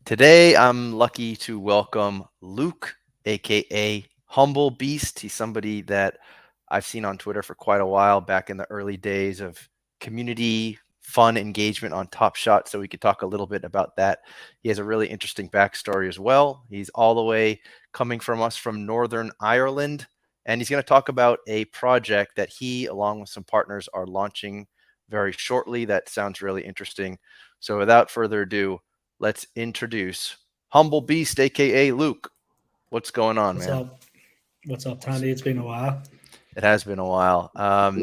Today, I'm lucky to welcome Luke, aka Humblebeast. He's somebody that I've seen on Twitter for quite a while, back in the early days of community fun engagement on Top Shot. So we could talk a little bit about that. He has a really interesting backstory as well. He's all the way coming from us from Northern Ireland, and he's going to talk about a project that he, along with some partners, are launching very shortly. That sounds really interesting. So without further ado, let's introduce Humblebeast, aka Luke. What's going on, What's man? up? What's up, Tandy? It's been a while. It has been a while.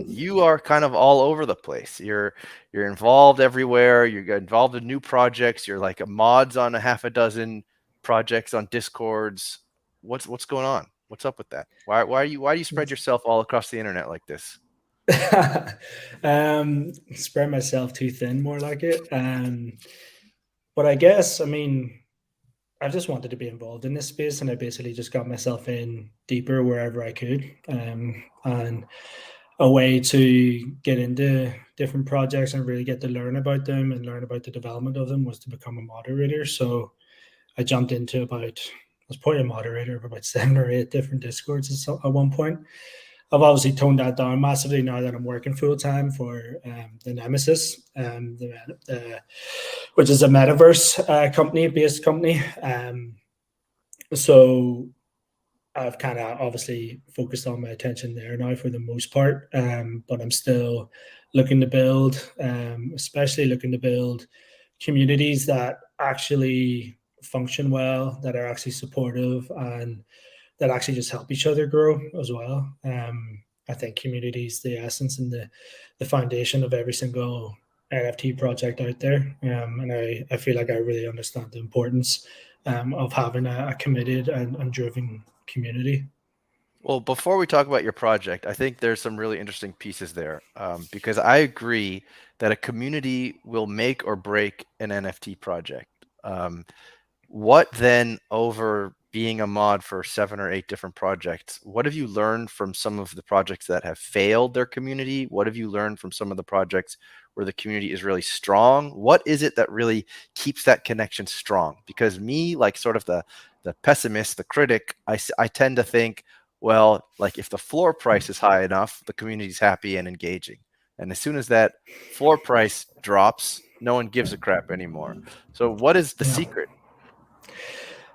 You are kind of all over the place. You're involved everywhere. You're involved in new projects. You're like a mods on a half a dozen projects on Discords. What's going on? What's up with that? Why do you spread yourself all across the internet like this? Spread myself too thin, more like it. But I guess, I just wanted to be involved in this space, and I basically just got myself in deeper wherever I could. And a way to get into different projects and really get to learn about them and learn about the development of them was to become a moderator. So I jumped into I was probably a moderator of about 7 or 8 different Discords at one point. I've obviously toned that down massively now that I'm working full time for the Nemesis, which is a Metaverse based company. So I've kind of obviously focused on my attention there now for the most part, but I'm still looking to build, especially looking to build communities that actually function well, that are actually supportive, and that actually just help each other grow as well. I think community is the essence and the foundation of every single NFT project out there. And I feel like I really understand the importance of having a committed and driven community. Well, before we talk about your project, I think there's some really interesting pieces there, because I agree that a community will make or break an NFT project. What then, over being a mod for 7 or 8 different projects, what have you learned from some of the projects that have failed their community? What have you learned from some of the projects where the community is really strong? What is it that really keeps that connection strong? Because me, like sort of the pessimist, the critic, I tend to think, well, like if the floor price is high enough, the community's happy and engaging. And as soon as that floor price drops, no one gives a crap anymore. So what is the Yeah. secret?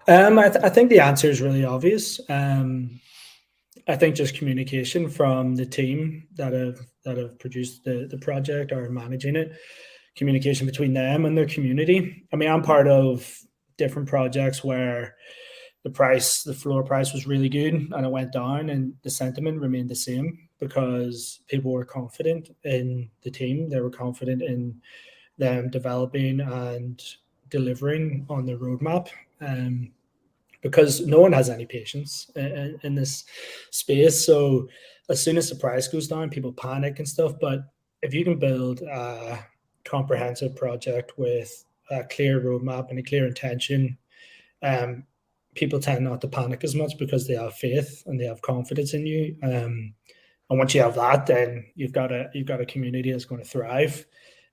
I think the answer is really obvious. I think just communication from the team that have produced the project or managing it, communication between them and their community. I mean, I'm part of different projects where the floor price was really good and it went down, and the sentiment remained the same because people were confident in the team. They were confident in them developing and delivering on the roadmap. Um, because no one has any patience in this space. So as soon as the price goes down, people panic and stuff. But if you can build a comprehensive project with a clear roadmap and a clear intention, um, people tend not to panic as much because they have faith and they have confidence in you. And once you have that, then you've got a community that's going to thrive,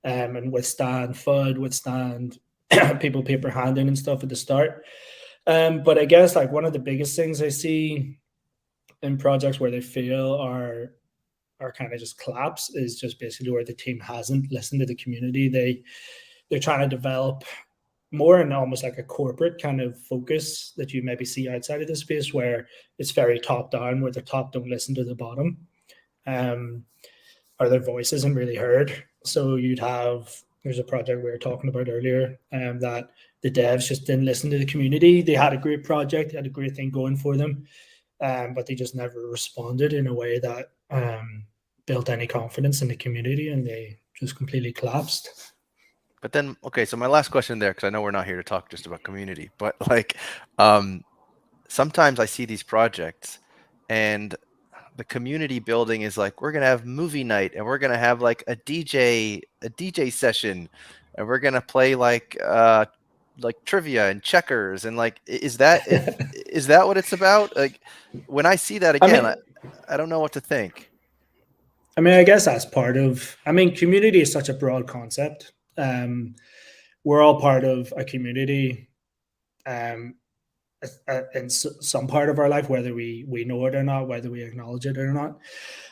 and withstand FUD, withstand people paper handing and stuff at the start. But I guess like one of the biggest things I see in projects where they fail are kind of just collapse is just basically where the team hasn't listened to the community. They're trying to develop more in almost like a corporate kind of focus that you maybe see outside of the space where it's very top down, where the top don't listen to the bottom, um, or their voice isn't really heard. So there's a project we were talking about earlier, that the devs just didn't listen to the community. They had a great project, they had a great thing going for them, but they just never responded in a way that built any confidence in the community, and they just completely collapsed. But then, okay, so my last question there, because I know we're not here to talk just about community, but like, um, sometimes I see these projects and the community building is like, we're gonna have movie night and we're gonna have like a DJ session, and we're gonna play like trivia and checkers, and like, is that what it's about? Like, when I see that I again, mean, I don't know what to think. I guess that's part of. I mean, community is such a broad concept. We're all part of a community um, in some part of our life, whether we know it or not, whether we acknowledge it or not.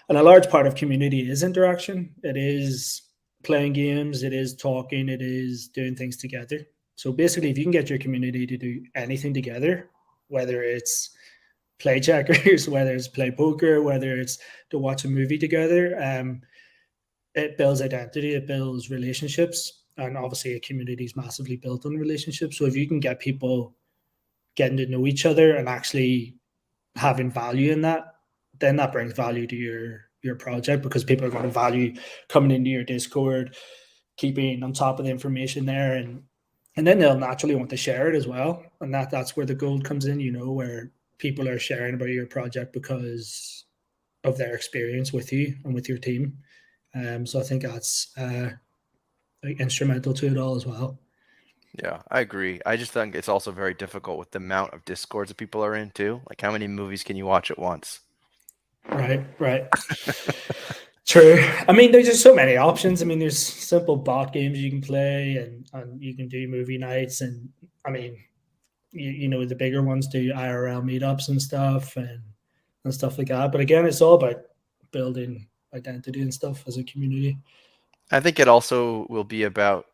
And a large part of community is interaction. It is playing games. It is talking. It is doing things together. So basically, if you can get your community to do anything together, whether it's play checkers, whether it's play poker, whether it's to watch a movie together, it builds identity, it builds relationships, and obviously a community is massively built on relationships. So if you can get people getting to know each other and actually having value in that, then that brings value to your project, because people are going to value coming into your Discord, keeping on top of the information there, and then they'll naturally want to share it as well. And that's where the gold comes in, where people are sharing about your project because of their experience with you and with your team. So I think that's instrumental to it all as well. Yeah, I agree. I just think it's also very difficult with the amount of discords that people are in too. Like, how many movies can you watch at once? Right, right. True. I mean, there's just so many options. I mean, there's simple bot games you can play, and you can do movie nights, and I mean, the bigger ones do IRL meetups and stuff, and stuff like that. But again, it's all about building identity and stuff as a community. I think it also will be about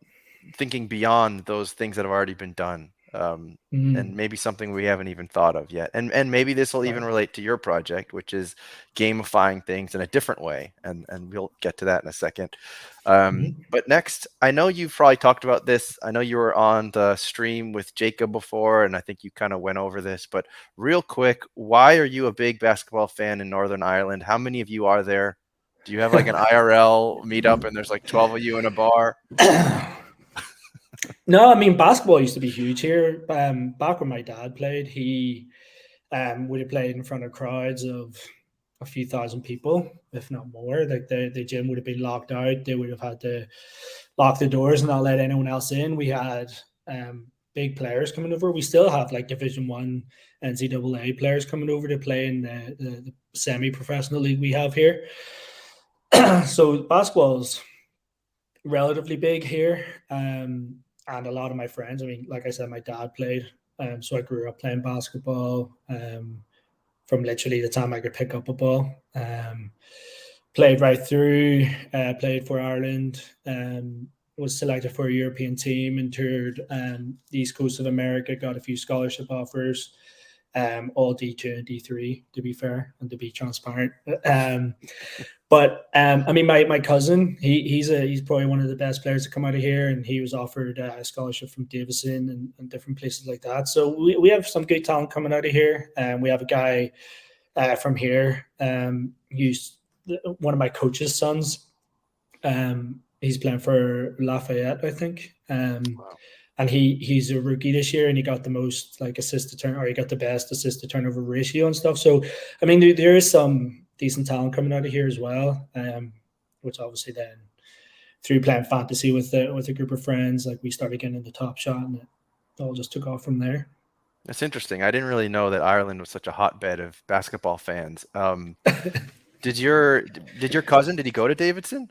thinking beyond those things that have already been done, and Mm, maybe something we haven't even thought of yet. And maybe this will even right. relate to your project, which is gamifying things in a different way. And we'll get to that in a second. Mhm. But next, I know you've probably talked about this. I know you were on the stream with Jacob before, and I think you kind of went over this. But real quick, why are you a big basketball fan in Northern Ireland? How many of you are there? Do you have like an IRL meetup and there's like 12 of you in a bar? No, I mean basketball used to be huge here. Back when my dad played, he would have played in front of crowds of a few thousand people, if not more. Like the gym would have been locked out. They would have had to lock the doors and not let anyone else in. We had big players coming over. We still have like Division 1 NCAA players coming over to play in the semi-professional league we have here. So basketball's relatively big here. And a lot of my friends, I mean, like I said, my dad played. So I grew up playing basketball from literally the time I could pick up a ball. Played right through, played for Ireland, was selected for a European team and toured the East Coast of America, got a few scholarship offers, all D2 and D3, to be fair and to be transparent. But I mean, my cousin, he's probably one of the best players to come out of here, and he was offered a scholarship from Davison and different places like that. So we have some good talent coming out of here, and we have a guy from here, who's one of my coach's sons. He's playing for Lafayette, I think. Wow. And he's a rookie this year, and he got the most like assist to turn, or he got the best assist to turnover ratio and stuff. So, I mean, there is some decent talent coming out of here as well. Which obviously then through playing fantasy with a group of friends, like we started getting in the top shot, and it all just took off from there. That's interesting. I didn't really know that Ireland was such a hotbed of basketball fans. Did your cousin, did he go to Davidson?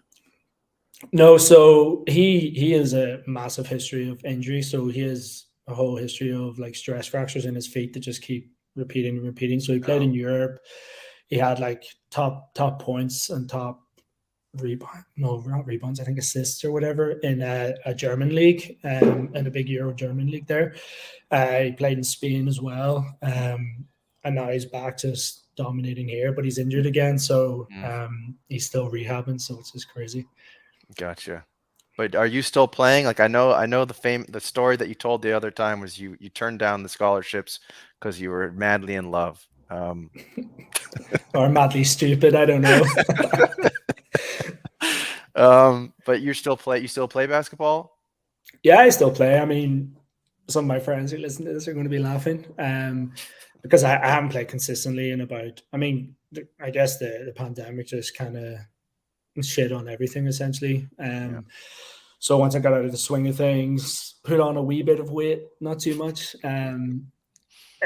No, so he has a massive history of injury. So he has a whole history of like stress fractures in his feet that just keep repeating and repeating. So he played Oh, in Europe. He had like top points and top rebound, no, not rebounds, I think assists or whatever in a German league, in a big Euro German league there. He played in Spain as well, and now he's back just dominating here, but he's injured again, so mm, he's still rehabbing. So it's just crazy. gotcha. But are you still playing? Like I know the story that you told the other time was you turned down the scholarships because you were madly in love. Or madly stupid, I don't know. But you still play basketball? Yeah, I still play. I mean, some of my friends who listen to this are going to be laughing, because I haven't played consistently in about. I mean, I guess the pandemic just kind of shit on everything essentially. Yeah. So once I got out of the swing of things, put on a wee bit of weight, not too much.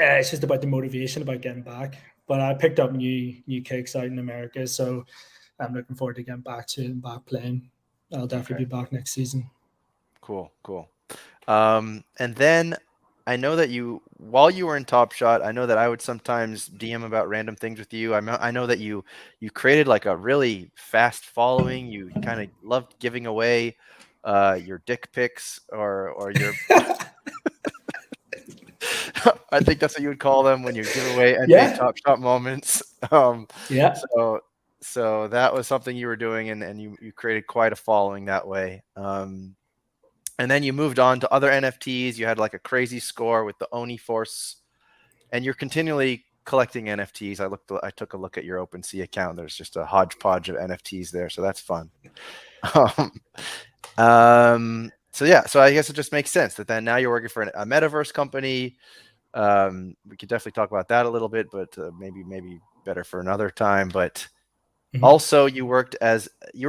It's just about the motivation about getting back. But I picked up new kicks out in America, so I'm looking forward to getting back to it and back playing. I'll definitely Okay. be back next season. Cool. Cool. And then I know that while you were in Top Shot, I know that I would sometimes DM about random things with you. I know that you created like a really fast following. You kind of loved giving away your dick pics or your I think that's what you would call them when you give away NBA Yeah, Top Shot moments. Um, yeah. so so that was something you were doing, and you created quite a following that way. And then you moved on to other NFTs. You had like a crazy score with the Oni Force, and you're continually collecting NFTs. I took a look at your OpenSea account. There's just a hodgepodge of NFTs there, so that's fun. So yeah, so I guess it just makes sense that then now you're working for a metaverse company. We could definitely talk about that a little bit, but maybe better for another time. But Mhm. also, you were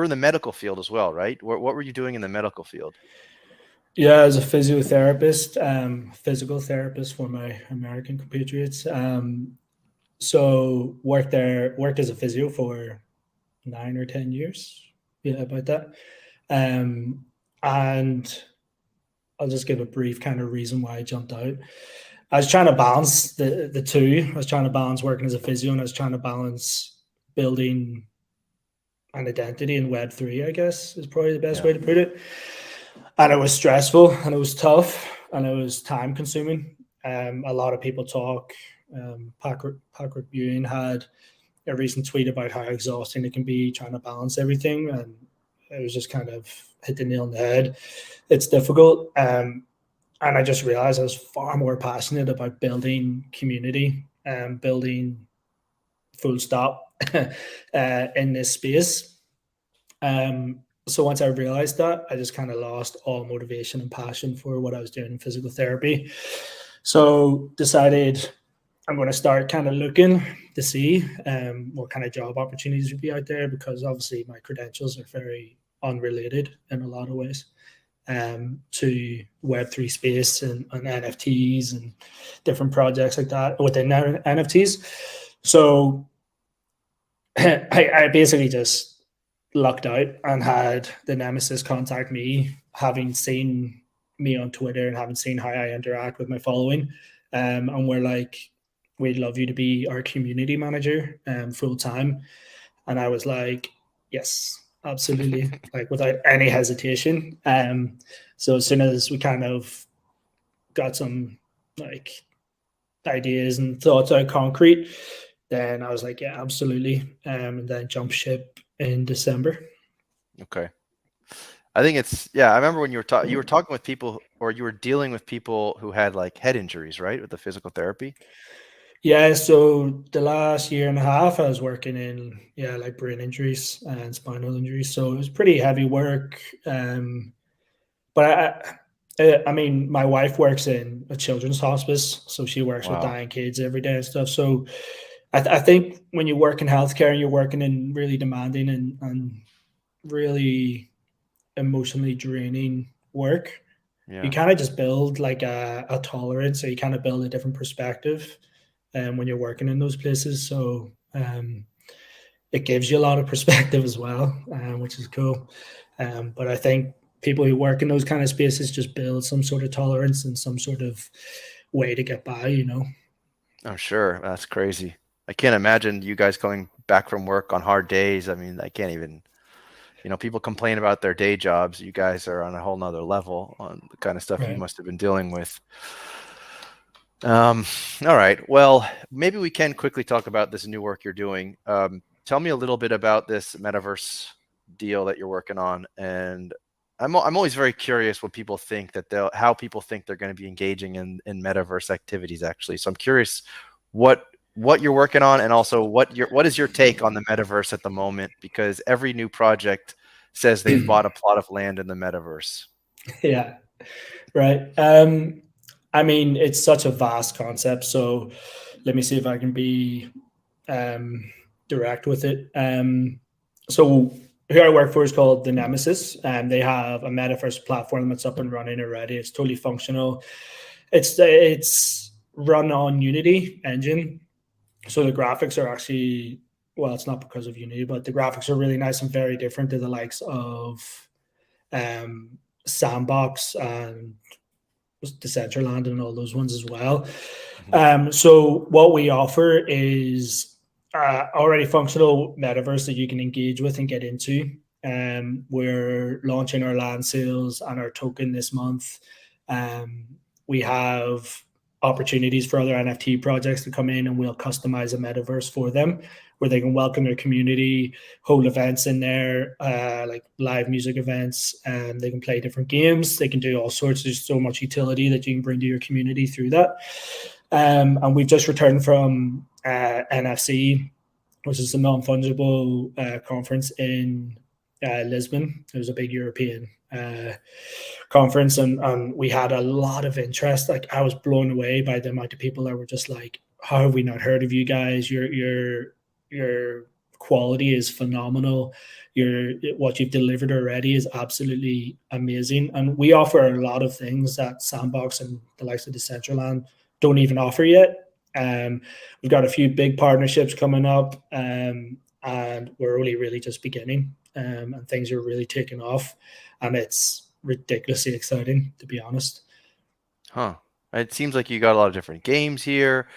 in the medical field as well, right? What were you doing in the medical field? Yeah, as a physiotherapist, physical therapist for my American compatriots. So worked as a physio for 9 or 10 years. Yeah, about that. Um, and I'll just give a brief kind of reason why I jumped out. I was trying to balance the two. I was trying to balance working as a physio, and I was trying to balance building an identity in Web3, I guess is probably the best Yeah, way to put it. And it was stressful, and it was tough, and it was time consuming. A lot of people talk. Patrick Ewing had a recent tweet about how exhausting it can be trying to balance everything, and it was just kind of hit the nail on the head. It's difficult, and I just realized I was far more passionate about building community and building full stop in this space. So once I realized that, I just kind of lost all motivation and passion for what I was doing in physical therapy. So decided I'm going to start kind of looking to see what kind of job opportunities would be out there, because obviously my credentials are very unrelated in a lot of ways to Web3 space and NFTs and different projects like that within NFTs. So I basically just lucked out and had the Nemesis contact me, having seen me on Twitter and having seen how I interact with my following. And we're like, we'd love you to be our community manager full time. And I was like, yes, absolutely, like without any hesitation. So as soon as we kind of got some like ideas and thoughts out concrete, then I was like, yeah, absolutely. And then jump ship in December. okay. I think it's yeah. I remember when you were talking with people, or you were dealing with people who had like head injuries, right, with the physical therapy. Yeah, so the last year and a half, I was working in like brain injuries and spinal injuries. So it was pretty heavy work. But I mean, my wife works in a children's hospice, so she works with Wow. dying kids every day and stuff. So I think when you work in healthcare and you're working in really demanding and really emotionally draining work, you Yeah. kind of just build like a tolerance, or you kind of build a different perspective when you're working in those places. So it gives you a lot of perspective as well, which is cool. But I think people who work in those kind of spaces just build some sort of tolerance and some sort of way to get by, you know? I'm sure. That's crazy. I can't imagine you guys coming back from work on hard days. I mean, I can't even, people complain about their day jobs. You guys are on a whole nother level on the kind of stuff you Right. must have been dealing with. Um, all right. Well, maybe we can quickly talk about this new work you're doing. Tell me a little bit about this metaverse deal that you're working on. And I'm always very curious what people think how people think they're going to be engaging in metaverse activities actually. So I'm curious what what you're working on, and also what is your take on the metaverse at the moment, because every new project says they've bought a plot of land in the metaverse. Yeah. Right. I mean, it's such a vast concept. So let me see if I can be um, direct with it. So who I work for is called the Nemesis, and they have a metaverse platform that's up and running already. It's totally functional. It's run on Unity engine, so the graphics are actually, well, it's not because of Unity, but the graphics are really nice and very different to the likes of um, Sandbox and Decentraland and all those ones as well. Mhm. So what we offer is already functional metaverse that you can engage with and get into. We're launching our land sales and our token this month. We have opportunities for other NFT projects to come in, and we'll customize a metaverse for them where they can welcome their community, hold events in there, like live music events, and they can play different games. They can do all sorts. There's so much utility that you can bring to your community through that. And we've just returned from NFC, which is a non-fungible conference in Lisbon. It was a big European conference, and we had a lot of interest. Like, I was blown away by the amount of people that were just like, "How have we not heard of you guys? Your quality is phenomenal. Your what you've delivered already is absolutely amazing." And we offer a lot of things that Sandbox and the likes of Decentraland don't even offer yet. We've got a few big partnerships coming up, and we're only really just beginning, and things are really taking off, and it's ridiculously exciting, to be honest. Huh. It seems like you got a lot of different games here.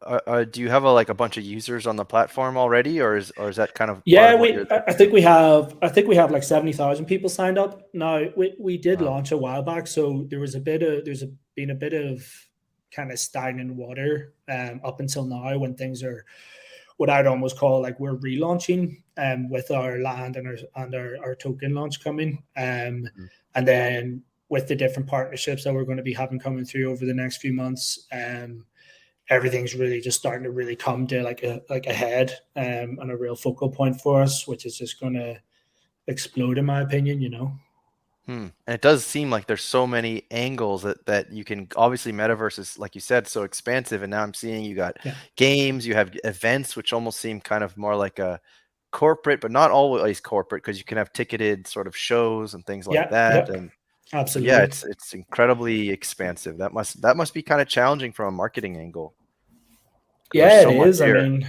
Do you have a, like a bunch of users on the platform already, or is that kind of part Yeah, of what you're I looking to? think we have like 70,000 people signed up now. We did Wow. launch a while back, so been a bit of kind of stagnant water up until now, when things are what I'd almost call like we're relaunching with our land and our token launch coming, Mhm. and then with the different partnerships that we're going to be having coming through over the next few months, everything's really just starting to really come to like a head, and a real focal point for us, which is just going to explode, in my opinion. And it does seem like there's so many angles that you can, obviously metaverse is, like you said, so expansive. And now I'm seeing you got Yeah, games, you have events, which almost seem kind of more like a corporate, but not always corporate, because you can have ticketed sort of shows and things like yeah, that. yep, And so yeah, absolutely. it's incredibly expansive. That must be kind of challenging from a marketing angle, because there's Yeah, it so much is. I here. mean,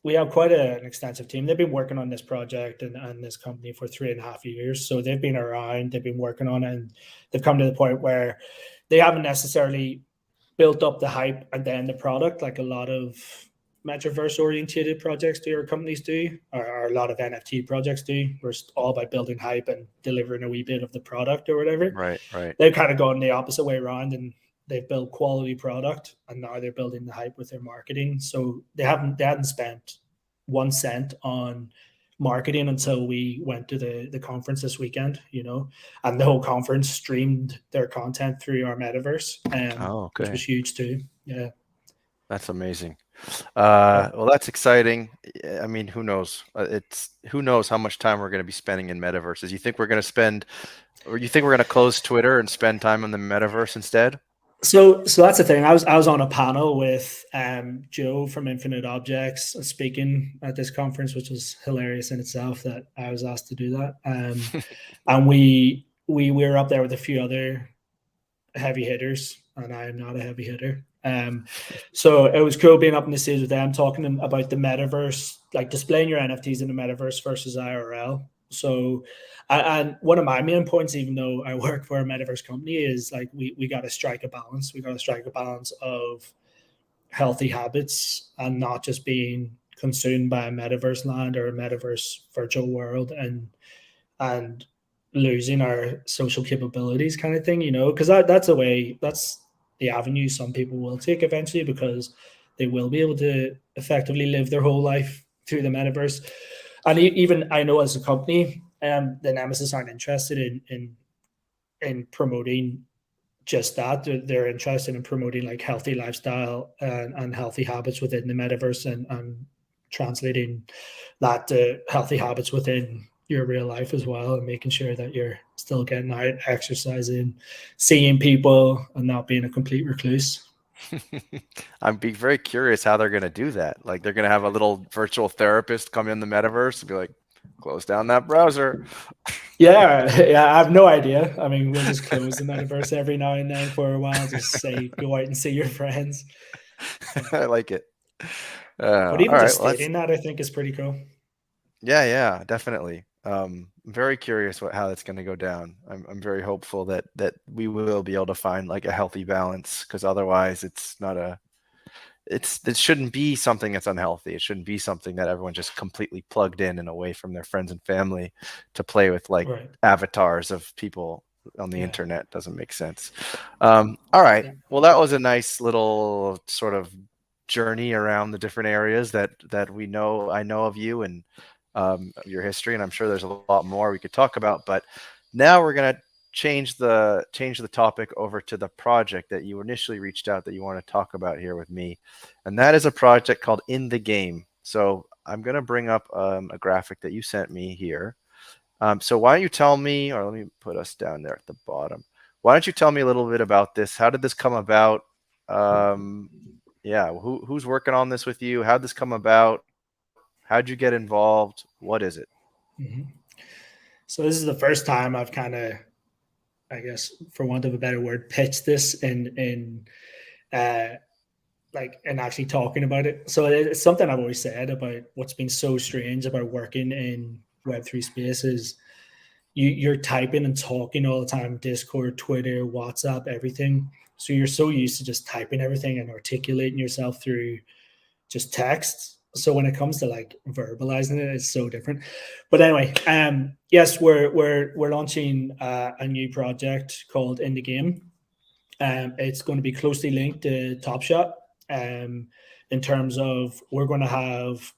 we have quite an extensive team. They've been working on this project and this company for 3.5 years. So they've been around, they've been working on it, and they've come to the point where they haven't necessarily built up the hype and then the product like a lot of metaverse oriented projects do, or companies do, or a lot of NFT projects do. We're all about building hype and delivering a wee bit of the product or whatever. Right, right. They've kind of gone the opposite way around, and they've built quality product, and now they're building the hype with their marketing. So they hadn't spent 1 cent on marketing until we went to the conference this weekend, and the whole conference streamed their content through our metaverse, Oh, which okay. was huge too. Yeah, That's amazing. yeah. Well, that's exciting. I mean, who knows how much time we're going to be spending in metaverses. You think we're going to spend, or you think we're going to close Twitter and spend time in the metaverse instead? So that's the thing. I was on a panel with Joe from Infinite Objects speaking at this conference, which was hilarious in itself that I was asked to do that. And we were up there with a few other heavy hitters, and I am not a heavy hitter. So it was cool being up on the stage with them, talking about the metaverse, like displaying your NFTs in the metaverse versus IRL. So, and one of my main points, even though I work for a metaverse company, is like we got to strike a balance. We got to strike a balance of healthy habits and not just being consumed by a metaverse land or a metaverse virtual world, and losing our social capabilities, kind of thing, because that's the avenue some people will take eventually, because they will be able to effectively live their whole life through the metaverse. And even I know as a company, the Nemesis aren't interested in promoting just that. They're interested in promoting like healthy lifestyle and healthy habits within the metaverse, and translating that to healthy habits within your real life as well, and making sure that you're still getting out, exercising, seeing people, and not being a complete recluse. I'd be very curious how they're going to do that. Like, they're going to have a little virtual therapist come in the metaverse and be like, close down that browser. Yeah, yeah, I have no idea. I mean, we'll just close the metaverse every now and then for a while, just say go out and see your friends. Yeah. I like it. But All even right. just Well, that's, stating that, I think, is pretty cool. yeah, yeah, definitely. I'm very curious how that's going to go down. I'm very hopeful that we will be able to find like a healthy balance, because otherwise it's not a it shouldn't be something that's unhealthy. It shouldn't be something that everyone just completely plugged in and away from their friends and family to play with like Right. avatars of people on the Yeah. internet. Doesn't make sense. All right. Yeah. Well, that was a nice little sort of journey around the different areas that we know. I know of you and your history, and I'm sure there's a lot more we could talk about. But now we're gonna change the topic over to the project that you initially reached out that you want to talk about here with me, and that is a project called In the Game. So I'm gonna bring up a graphic that you sent me here. So why don't you tell me, or let me put us down there at the bottom. Why don't you tell me a little bit about this? How did this come about? Um, yeah, who's working on this with you? How'd this come about? How'd you get involved? What is it? Mm-hmm. So this is the first time I've kind of, I guess, for want of a better word, pitched this uh, and actually talking about it. So it's something I've always said about what's been so strange about working in Web3 spaces. You're typing and talking all the time, Discord, Twitter, WhatsApp, everything. So you're so used to just typing everything and articulating yourself through just text. So when it comes to like verbalizing it, it's so different. But anyway, yes, we're launching a new project called In the Game. It's going to be closely linked to Top Shot. In terms of we're going to have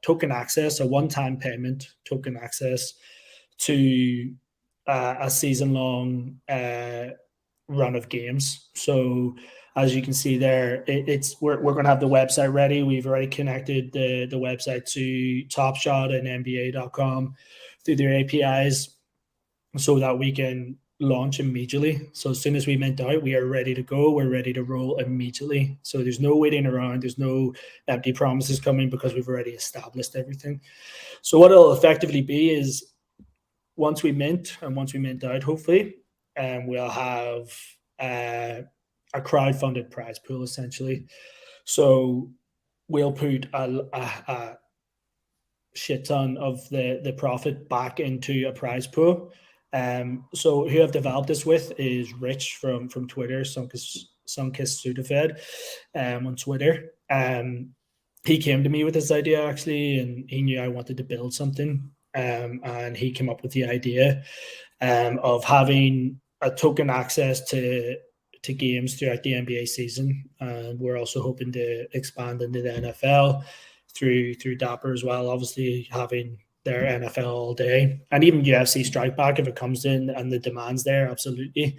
token access, a one-time payment token access to a season-long run of games. So as you can see there, we're going to have the website ready. We've already connected the website to Top Shot and NBA.com through their APIs so that we can launch immediately. So as soon as we mint out, we are ready to go. We're ready to roll immediately. So there's no waiting around. There's no empty promises coming because we've already established everything. So what it'll effectively be is once we mint out, hopefully, we'll have a crowd-funded prize pool essentially. So we'll put a shit ton of the profit back into a prize pool. So who I've developed this with is Rich from Twitter, Sunkiss Sudafed, on Twitter. He came to me with this idea actually, and he knew I wanted to build something. And he came up with the idea of having a token access to games throughout the NBA season, and we're also hoping to expand into the NFL through Dapper as well. Obviously, having their NFL all day, and even UFC Strike Back if it comes in and the demand's there, absolutely.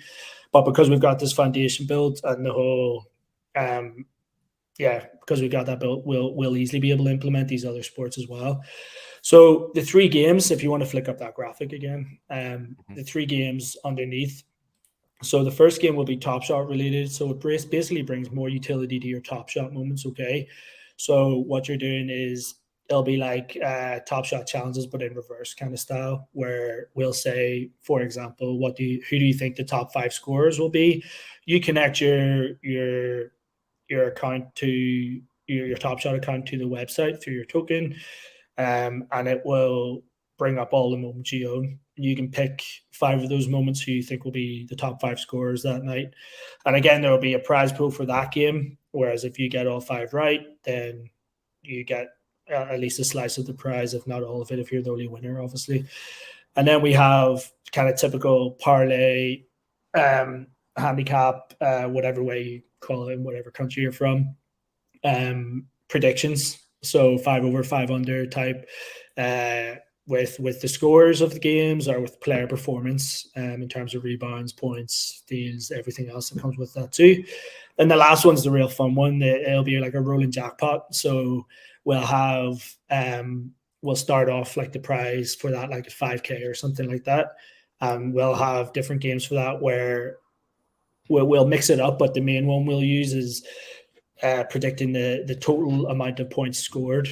But because we've got this foundation built and the whole, because we got that built, we'll easily be able to implement these other sports as well. So the three games, if you want to flick up that graphic again, the three games underneath. So the first game will be Top Shot related. So it basically brings more utility to your Top Shot moments. Okay. So what you're doing is it'll be like Top Shot challenges, but in reverse kind of style, where we'll say, for example, who do you think the top 5 scorers will be? You connect your account to your Top Shot account to the website through your token, and it will bring up all the moments you own. You can pick 5 of those moments who you think will be the top 5 scorers that night. And again, there will be a prize pool for that game. Whereas if you get all 5 right, then you get at least a slice of the prize, if not all of it, if you're the only winner, obviously. And then we have kind of typical parlay, handicap, whatever way you call it in whatever country you're from, predictions. So 5 over, 5 under type, with the scores of the games or with player performance, in terms of rebounds, points, steals, everything else that comes with that too. And the last one's the real fun one. It'll be like a rolling jackpot. So we'll have we'll start off like the prize for that like a 5K or something like that. We'll have different games for that where we'll mix it up, but the main one we'll use is predicting the total amount of points scored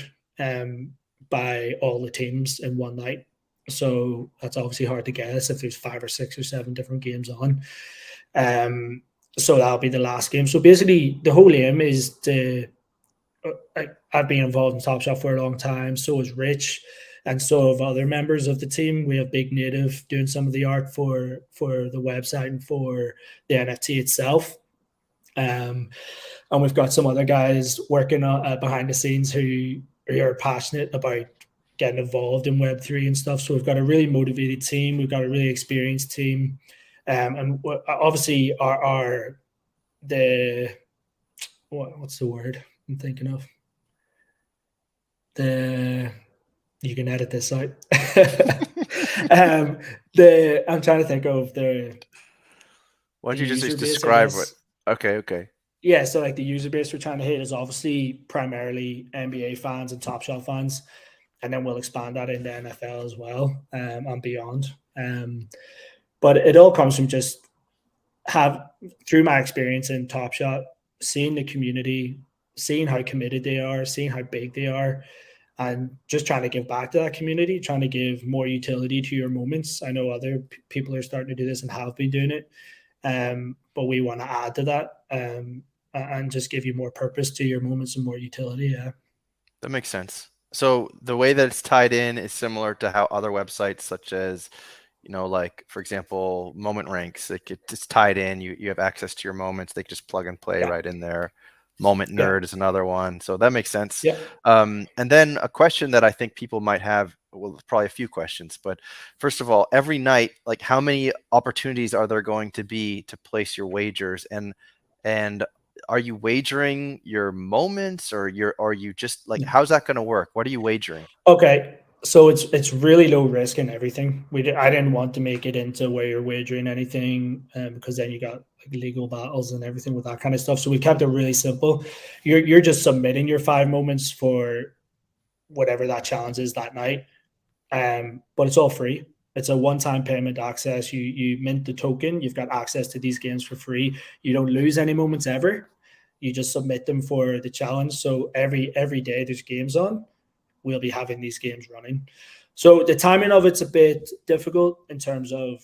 by all the teams in one night. So that's obviously hard to guess if there's 5 or 6 or 7 different games on. So that'll be the last game. So basically, the whole aim is to. I've been involved in Top Shot for a long time. So is Rich. and so have other members of the team. We have Big Native doing some of the art for the website and for the NFT itself. And we've got some other guys working behind the scenes who are passionate about getting involved in Web3 and stuff. So we've got a really motivated team. We've got a really experienced team. And obviously what's the word I'm thinking of? You can edit this out. I'm trying to think of Why don't the you just user base, I describe what? guess. Okay. Yeah, so like the user base we're trying to hit is obviously primarily NBA fans and Top Shot fans, and then we'll expand that into NFL as well, and beyond. But it all comes from just through my experience in Top Shot, seeing the community, seeing how committed they are, seeing how big they are, and just trying to give back to that community, trying to give more utility to your moments. I know other people are starting to do this and have been doing it, but we want to add to that, and just give you more purpose to your moments and more utility. Yeah. That makes sense. So the way that it's tied in is similar to how other websites such as, like for example, Moment Ranks, like it's tied in. You have access to your moments. They just plug and play Yeah. right in there. Moment Yeah. Nerd is another one. So that makes sense. Yeah. And then a question that I think people might have, well, probably a few questions, but first of all, every night, like how many opportunities are there going to be to place your wagers? And are you wagering your moments, or are you just like, how's that going to work? What are you wagering? Okay. So it's really low risk in everything. I didn't want to make it into where you're wagering anything, because then you got like legal battles and everything with that kind of stuff. So we kept it really simple. You're just submitting your 5 moments for whatever that challenge is that night, but it's all free. It's a one-time payment access. You mint the token. You've got access to these games for free. You don't lose any moments ever. You just submit them for the challenge. So every day there's games on, we'll be having these games running. So the timing of it's a bit difficult in terms of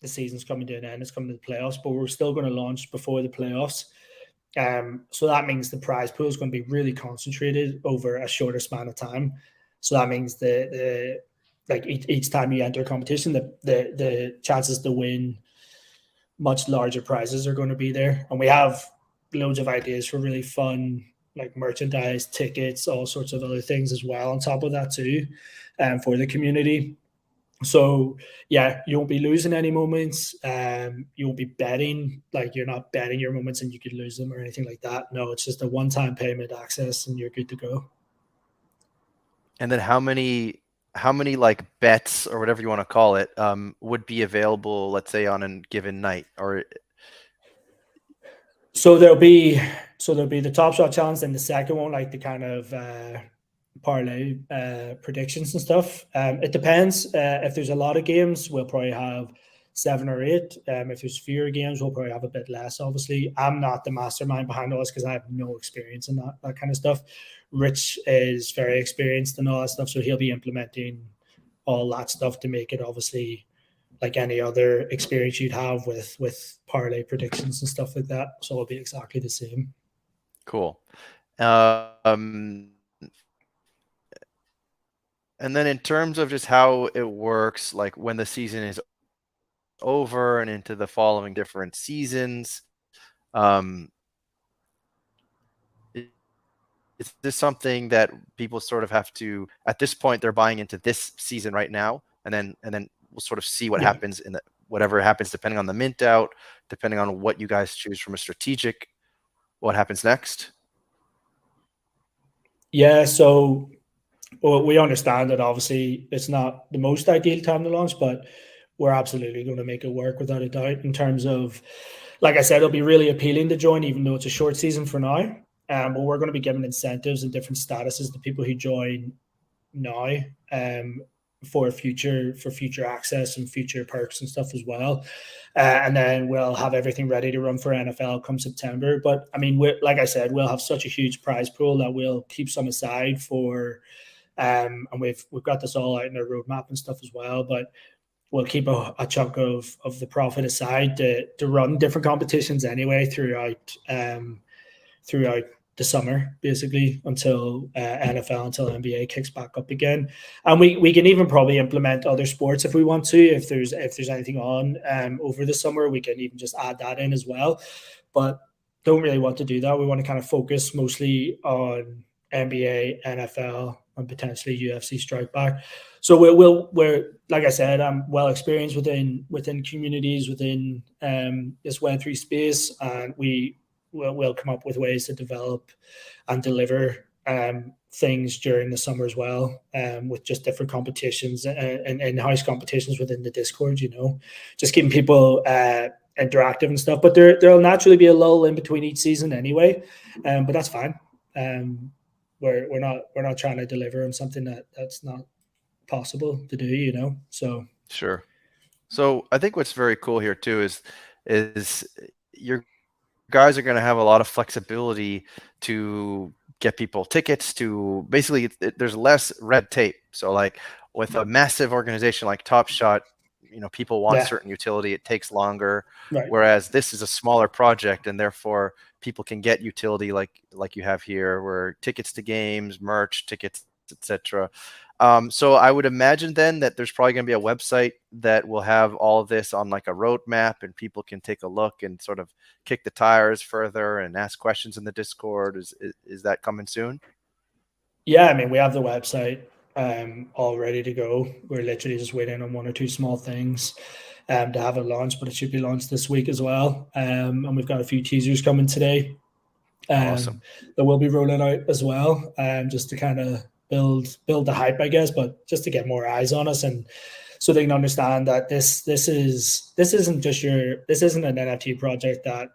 the season's coming to an end. It's coming to the playoffs, but we're still going to launch before the playoffs. So that means the prize pool is going to be really concentrated over a shorter span of time. So that means the like each time you enter a competition, the chances to win much larger prizes are going to be there. And we have loads of ideas for really fun, like merchandise, tickets, all sorts of other things as well on top of that too, for the community. So yeah, you won't be losing any moments. You won't be betting, like you're not betting your moments and you could lose them or anything like that. No, it's just a one-time payment access and you're good to go. And then how many like bets or whatever you want to call it would be available, let's say on a given night? Or So there'll be the Top Shot challenge and the second one, like the kind of parlay predictions and stuff. It depends. If there's a lot of games, we'll probably have 7 or 8. If there's fewer games, we'll probably have a bit less. Obviously, I'm not the mastermind behind all this because I have no experience in that kind of stuff. Rich is very experienced in all that stuff, so he'll be implementing all that stuff to make it obviously like any other experience you'd have with parlay predictions and stuff like that. So it'll be exactly the same. cool. Um, and then in terms of just how it works, like when the season is over and into the following different seasons, um, is this something that people sort of have to, at this point, they're buying into this season right now, and then we'll sort of see what Yeah. happens in the whatever happens depending on the mint out, depending on what you guys choose from a strategic, what happens next? Yeah. So well, we understand that obviously it's not the most ideal time to launch, but we're absolutely going to make it work without a doubt. In terms of, like I said, it'll be really appealing to join, even though it's a short season for now. But we're going to be giving incentives and different statuses to people who join now, for future access and future perks and stuff as well. And then we'll have everything ready to run for NFL come September. But I mean, like I said, we'll have such a huge prize pool that we'll keep some aside for. And we've got this all out in our roadmap and stuff as well. But we'll keep a chunk of the profit aside to run different competitions anyway throughout the summer, basically, until NFL, until NBA kicks back up again. And we can even probably implement other sports if we want to. If there's anything on over the summer, we can even just add that in as well. But don't really want to do that. We want to kind of focus mostly on NBA, NFL, and potentially UFC Strike Back. So we're like I said, I'm well experienced within communities within this Web3 space, and we'll come up with ways to develop and deliver things during the summer as well, with just different competitions and in-house competitions within the Discord. Just keeping people interactive and stuff. But there'll naturally be a lull in between each season anyway, but that's fine. We're not trying to deliver on something that's not possible to do. So Sure. So I think what's very cool here too is your guys are going to have a lot of flexibility to get people tickets to basically there's less red tape. So like with a massive organization like Top Shot, people want yeah, certain utility, it takes longer, right. whereas this is a smaller project and therefore people can get utility like you have here, where tickets to games, merch, tickets, etc. So I would imagine then that there's probably going to be a website that will have all of this on like a roadmap, and people can take a look and sort of kick the tires further and ask questions in the Discord. Is that coming soon? Yeah, I mean, we have the website all ready to go. We're literally just waiting on one or two small things to have it launched, but it should be launched this week as well. And we've got a few teasers coming today Awesome. that will be rolling out as well, just to kind of build the hype, I guess, but just to get more eyes on us, and so they can understand that this isn't an NFT project that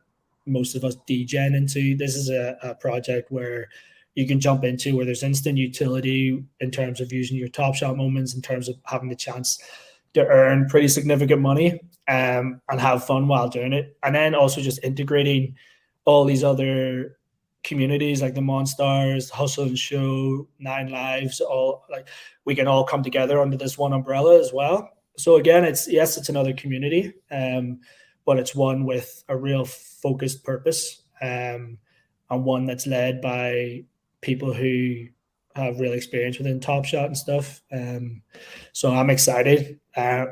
most of us degen into. This is a project where you can jump into, where there's instant utility in terms of using your Top Shot moments, in terms of having the chance to earn pretty significant money, and have fun while doing it, and then also just integrating all these other communities like the Monstars, Hustle and Show, Nine Lives, all like we can all come together under this one umbrella as well. So again, it's another community, but it's one with a real focused purpose, and one that's led by people who have real experience within Top Shot and stuff. So I'm excited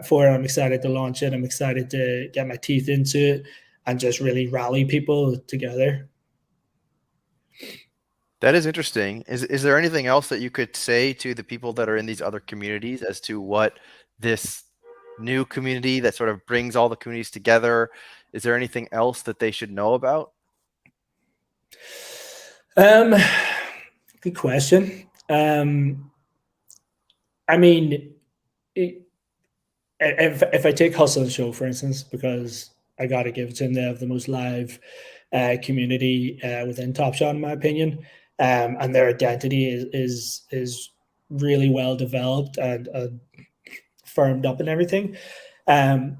for it. I'm excited to launch it. I'm excited to get my teeth into it and just really rally people together. That is interesting. Is there anything else that you could say to the people that are in these other communities as to what this new community that sort of brings all the communities together, is there anything else that they should know about? Um, Good question. I mean, if I take Hustle and Show for instance, because I got to give it to them, they have the most live community within Top Shot, in my opinion, and their identity is really well developed and firmed up and everything. Um,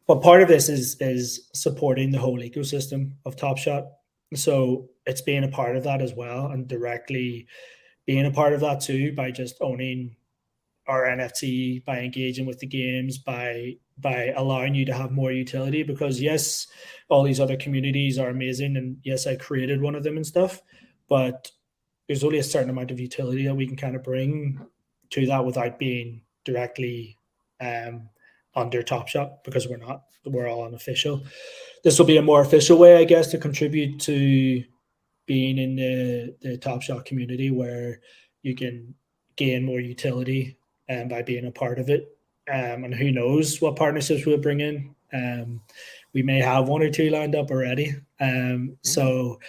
but part of this is supporting the whole ecosystem of Top Shot. So it's being a part of that as well, and directly being a part of that too, by just owning our NFT, by engaging with the games, by allowing you to have more utility. Because yes, all these other communities are amazing, and yes, I created one of them and stuff, but there's only a certain amount of utility that we can kind of bring to that without being directly um, under Top Shot, because we're all unofficial. This will be a more official way, I guess, to contribute to being in the Top Shot community, where you can gain more utility by being a part of it. And who knows what partnerships we'll bring in. We may have one or two lined up already. Mm. So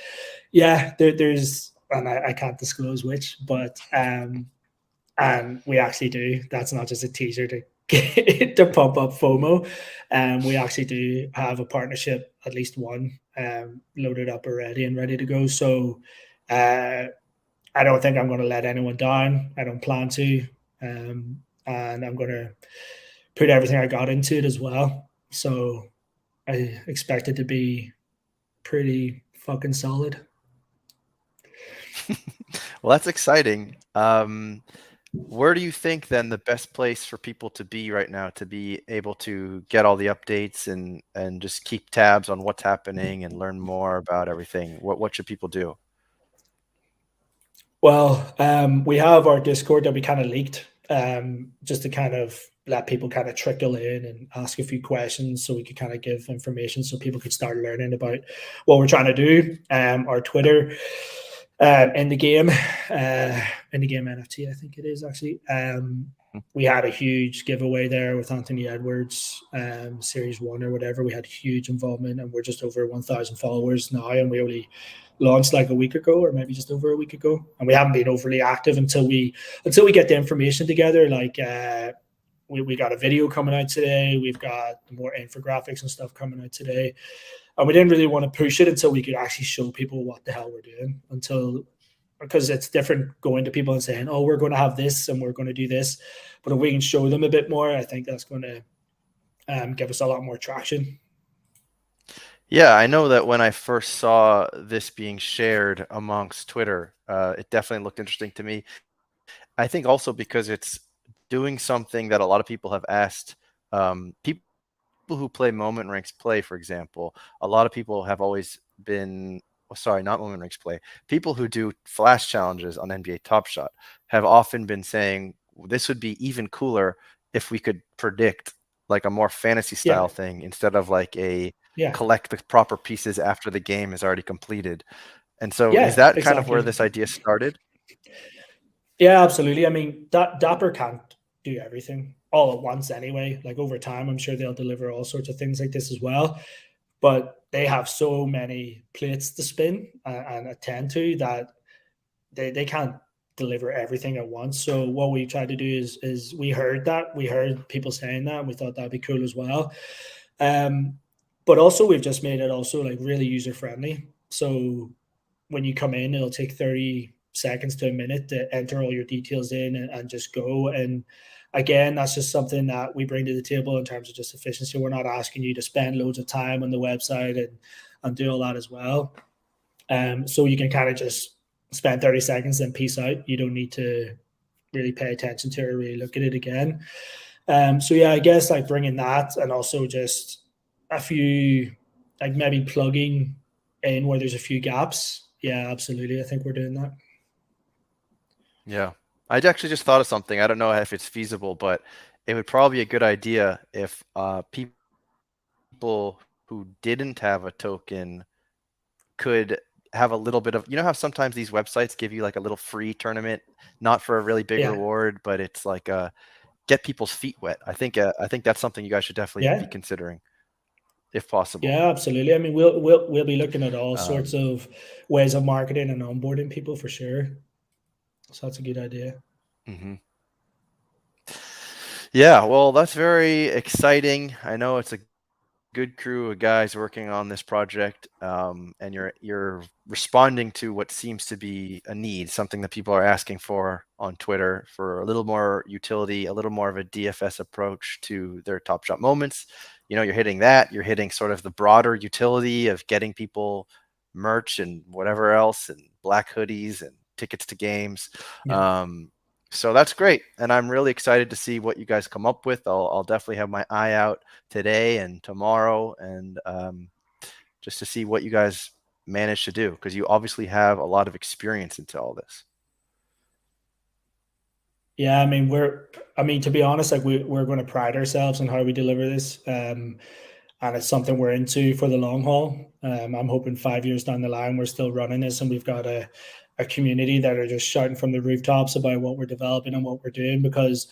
yeah, there's, and I can't disclose which, but and we actually do. That's not just a teaser to to pump up FOMO. We actually do have a partnership, at least one, loaded up already and ready to go. So uh, I don't think I'm going to let anyone down. I don't plan to, and I'm going to put everything I got into it as well. So I expect it to be pretty fucking solid. Well, that's exciting. Where do you think then the best place for people to be right now to be able to get all the updates and just keep tabs on what's happening and learn more about everything? What should people do? Well, we have our Discord that we kind of leaked, just to kind of let people kind of trickle in and ask a few questions, so we could kind of give information so people could start learning about what we're trying to do. Our Twitter, in the game, in the game NFT, I think it is actually. We had a huge giveaway there with Anthony Edwards, Series One or whatever. We had huge involvement, and we're just over 1,000 followers now, and we only launched like a week ago, or maybe just over a week ago, and we haven't been overly active until we get the information together. Like, we got a video coming out today. We've got more infographics and stuff coming out today, and we didn't really want to push it until we could actually show people what the hell we're doing. Because it's different going to people and saying, "Oh, we're going to have this and we're going to do this," but if we can show them a bit more, I think that's going to give us a lot more traction. Yeah, I know that when I first saw this being shared amongst Twitter, it definitely looked interesting to me. I think also because it's doing something that a lot of people have asked. People who play Moment Ranks Play, for example, a lot of people have always been, oh, sorry, not Moment Ranks Play. People who do flash challenges on NBA Top Shot have often been saying this would be even cooler if we could predict like a more fantasy Yeah, style thing instead of like a yeah, collect the proper pieces after the game is already completed. And so is yeah, that kind of where exactly. this idea started? Yeah, absolutely. I mean, Dapper can't do everything all at once anyway. Like over time, I'm sure they'll deliver all sorts of things like this as well. But they have so many plates to spin and attend to that they can't deliver everything at once. So what we tried to do is we heard people saying that, and we thought that'd be cool as well. Um, but also we've just made it also like really user friendly. So when you come in, it'll take 30 seconds to a minute to enter all your details in and just go. And again, that's just something that we bring to the table in terms of just efficiency. We're not asking you to spend loads of time on the website and do all that as well. So you can kind of just spend 30 seconds and peace out. You don't need to really pay attention to it or really look at it again. So yeah, I guess like bringing that and also just a few, like maybe plugging in where there's a few gaps. Yeah, absolutely. I think we're doing that. Yeah. I actually just thought of something. I don't know if it's feasible, but it would probably be a good idea if people who didn't have a token could have a little bit of, you know how sometimes these websites give you like a little free tournament, not for a really big Yeah. reward, but it's like get people's feet wet. I think that's something you guys should definitely be Yeah. considering if possible. Yeah, absolutely. I mean, we'll be looking at all sorts Um, of ways of marketing and onboarding people for sure. So that's a good idea. mhm. Yeah, well, that's very exciting. I know it's a good crew of guys working on this project, and you're responding to what seems to be a need, something that people are asking for on Twitter for a little more utility, a little more of a DFS approach to their Top Shot moments. You know, you're hitting that. You're hitting sort of the broader utility of getting people merch and whatever else, and black hoodies and tickets to games. Yeah. Um, so that's great, and I'm really excited to see what you guys come up with. I'll definitely have my eye out today and tomorrow, and just to see what you guys manage to do, because you obviously have a lot of experience into all this. Yeah, I mean, to be honest, like we're going to pride ourselves on how we deliver this. And it's something we're into for the long haul. I'm hoping 5 years down the line, we're still running this and we've got a community that are just shouting from the rooftops about what we're developing and what we're doing, because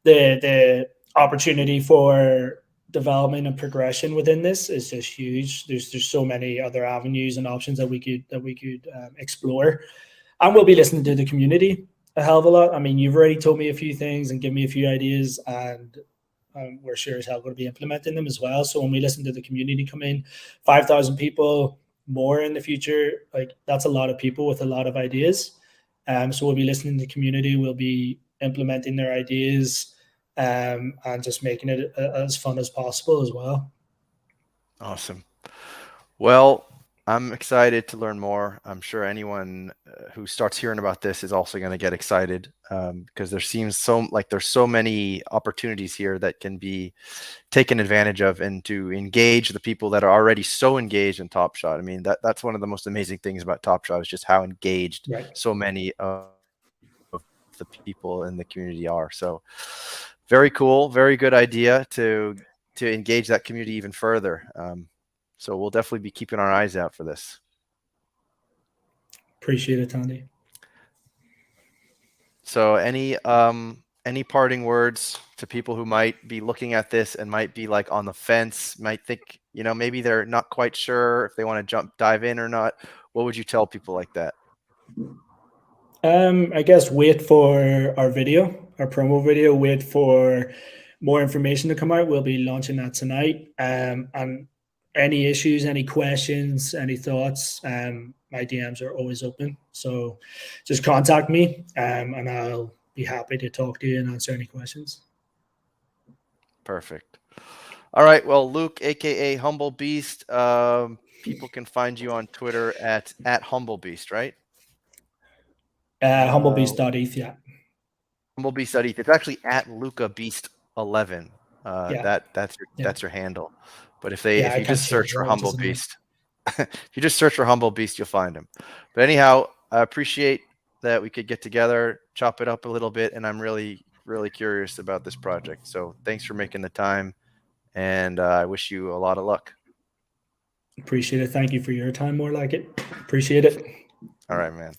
the opportunity for development and progression within this is just huge. There's so many other avenues and options that we could explore, and we'll be listening to the community a hell of a lot. I mean, you've already told me a few things and give me a few ideas, and we're sure as hell going to be implementing them as well. So when we listen to the community come in, 5,000 people more in the future, like that's a lot of people with a lot of ideas. So we'll be listening to the community. We'll be implementing their ideas, and just making it as fun as possible as well. Awesome. Well, I'm excited to learn more. I'm sure anyone who starts hearing about this is also going to get excited, because there seems there's so many opportunities here that can be taken advantage of, and to engage the people that are already so engaged in Top Shot. I mean, that's one of the most amazing things about Top Shot is just how engaged Right. so many of the people in the community are. So very cool, very good idea to engage that community even further. So we'll definitely be keeping our eyes out for this. Appreciate it, Tandy. So any parting words to people who might be looking at this and might be like on the fence, might think, maybe they're not quite sure if they want to dive in or not. What would you tell people like that? I guess wait for our video, our promo video. Wait for more information to come out. We'll be launching that tonight. And any issues, any questions, any thoughts, my DMs are always open. So just contact me, and I'll be happy to talk to you and answer any questions. Perfect. All right. Well, Luke, aka Humblebeast, people can find you on Twitter at Humblebeast, right? Humblebeast.eth, yeah. Humblebeast study. It's actually at LucaBeast11. Yeah. That's your handle. But Yeah, if I you can't just search change for that, which is annoying. Humblebeast, if you just search for Humblebeast, you'll find him. But anyhow, I appreciate that we could get together, chop it up a little bit, and I'm really, really curious about this project. So thanks for making the time, and I wish you a lot of luck. Appreciate it. Thank you for your time. More like it. Appreciate it. All right, man.